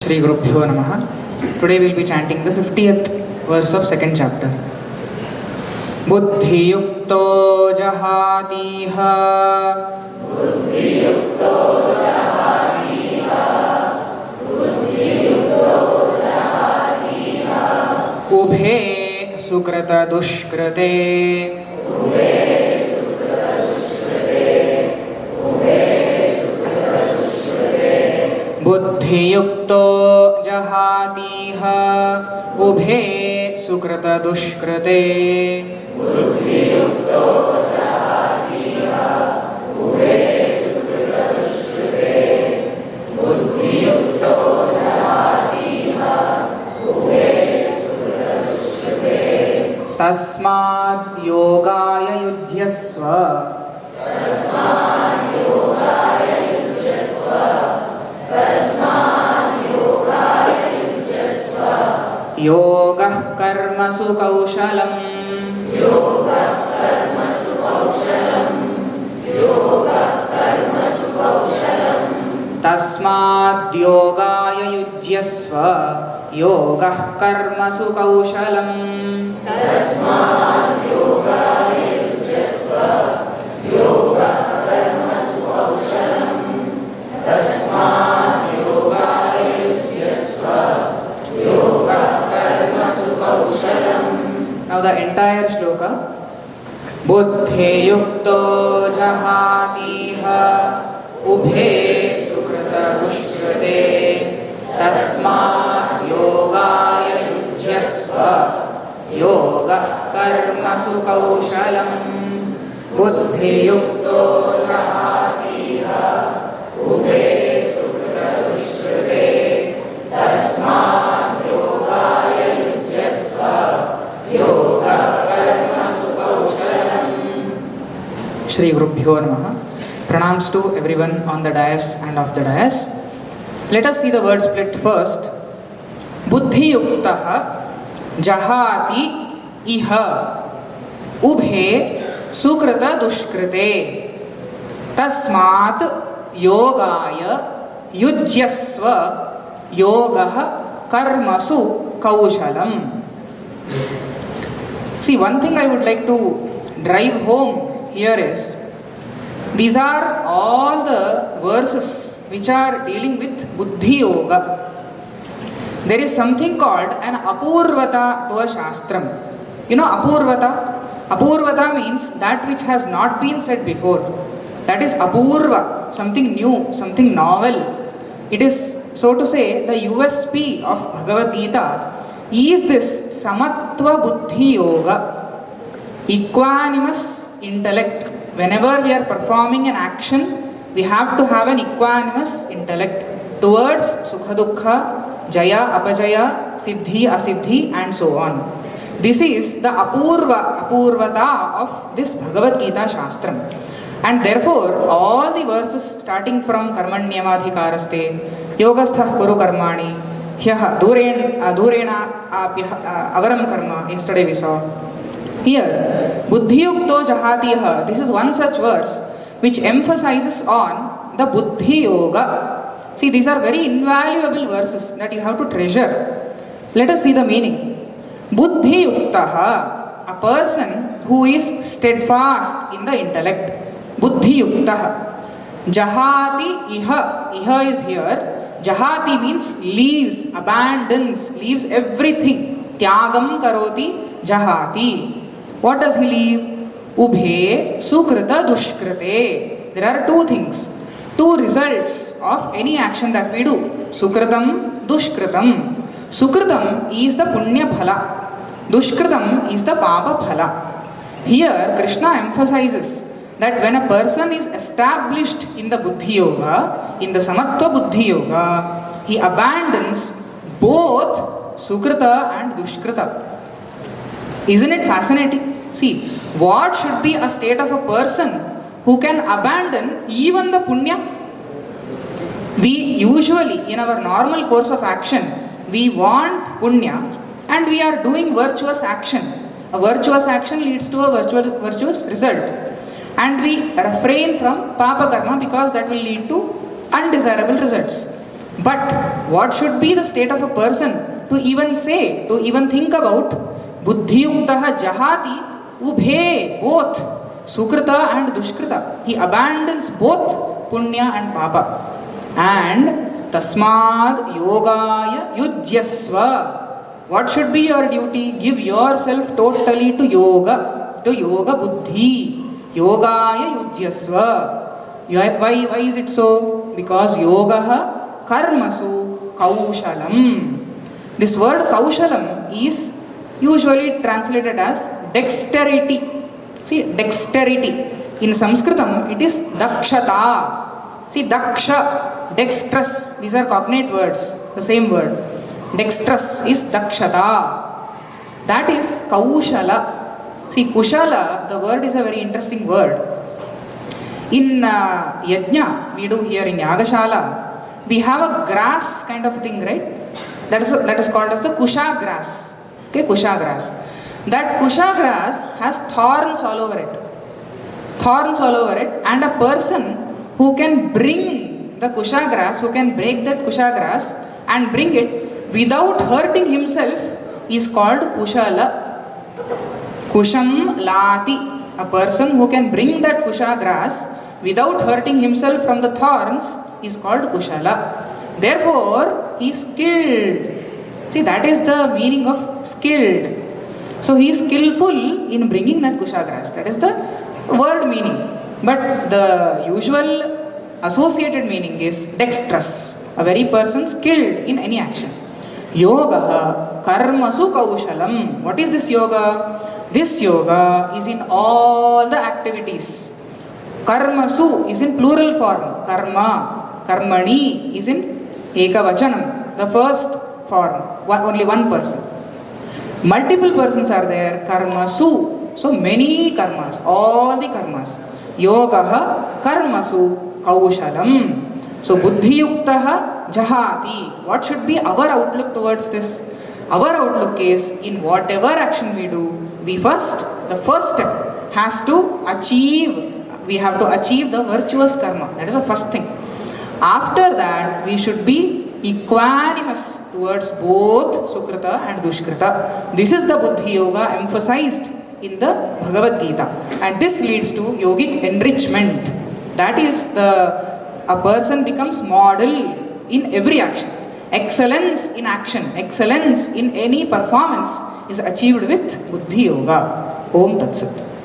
Shri Gurubhyo Namaha. Today we will be chanting the 50th verse of second chapter. Buddhi yukto jahatiha ubhe sukrata dushkrate बुद्धियुक्तो जहातीह उभे सुकृत दुष्कृते तस्माद् योगाय युज्यस्व योगः कर्मसु कौशलम् तस्माद् योगाय युज्यस्व योगः कर्मसु कौशलम् Now the entire shloka. Buddhi yukto jahatiha ubhe sukrata dushkrate tasmat yogaya yujyasva yoga karmasu kaushalam. Buddhi yukto jahatiha ubhe sukrata dushkrate tasmat yogaya yujyasva Shri Gurubhyo Namaha. Pranams to everyone on the dais and off the dais. Let us see the word split first. Buddhi yuktaha jahati iha ubhe sukrata dushkrite tasmat yogaya yujyasva yogah karmasu kaushalam. See, one thing I would like to drive home here is, these are all the verses which are dealing with Buddhi Yoga. There is something called an Apurvata to a Shastram. You know Apurvata? Apurvata means that which has not been said before. That is Apurva, something new, something novel. It is, so to say, the USP of Bhagavad Gita is this Samatva Buddhi Yoga, equanimous intellect. Whenever we are performing an action, we have to have an equanimous intellect towards Sukha Dukkha, Jaya, Apajaya, Siddhi, Asiddhi and so on. This is the Apurvata of this Bhagavad Gita Shastram. And therefore, all the verses starting from Karmanyamadhikaraste, Yogastha Kuru Karmani, Hyaha Durena Avaram Karma, yesterday we saw. Here, Buddhi Yukto Jahatiha, this is one such verse which emphasizes on the Buddhi Yoga. See, these are very invaluable verses that you have to treasure. Let us see the meaning. Buddhi Yuktaha, a person who is steadfast in the intellect. Buddhi Yuktaha. Jahati Iha, Iha is here. Jahati means leaves, abandons, leaves everything. Tyagam karoti jahati. What does he leave? Ubhe sukrita dushkrite. There are two things, two results of any action that we do. Sukritam, dushkritam. Sukritam is the punya phala. Dushkritam is the papa phala. Here Krishna emphasizes that when a person is established in the Buddhi Yoga, in the Samatva Buddhi Yoga, he abandons both Sukrita and Dushkrita. Isn't it fascinating? See, what should be a state of a person who can abandon even the punya? We usually, in our normal course of action, we want punya and we are doing virtuous action. A virtuous action leads to a virtuous result. And we refrain from papa karma because that will lead to undesirable results. But what should be the state of a person to even say, to even think about buddhiyuktaha jahati ubhe, both sukrita and dushkrita. He abandons both punya and papa. And tasmad yogaya yujyasva. What should be your duty? Give yourself totally to yoga buddhi. Yogaya yujyasva. Why is it so? Because yoga karmasu kaushalam. This word kaushalam is usually translated as dexterity. See, dexterity. In Sanskritam, it is dakshata. See, daksha, dexterous. These are cognate words, the same word. Dexterous is dakshata. That is kaushala. See, kushala, the word is a very interesting word. In yajna, we do here in Yagashala, we have a grass kind of thing, right? That is called as the kusha grass. Okay, kusha grass. That kusha grass has thorns all over it. Thorns all over it, and a person who can bring the kusha grass, who can break that kusha grass and bring it without hurting himself is called kushala. Kusham lati. A person who can bring that kusha grass without hurting himself from the thorns is called kushala. Therefore, he is skilled. See, that is the meaning of skilled. So, he is skillful in bringing that kusha grass. That is the word meaning. But the usual associated meaning is dexterous. A very person skilled in any action. Yoga karmasu kaushalam. What is this yoga? This yoga is in all the activities. Karmasu is in plural form. Karma. Karmani is in ekavachanam. The first form. Only one person. Multiple persons are there. Karmasu. So many karmas. All the karmas. Yoga karmasu kaushalam. So buddhiyuktaha jahati. What should be our outlook towards this? Our outlook is, in whatever action we do, the first step has to achieve, we have to achieve the virtuous karma. That is the first thing. After that, we should be equanimous towards both sukrita and dushkrita. This is the buddhi yoga emphasized in the Bhagavad Gita. And this leads to yogic enrichment. That is, a person becomes model in every action. Excellence in action, excellence in any performance is achieved with buddhi yoga. Om Tat Sat.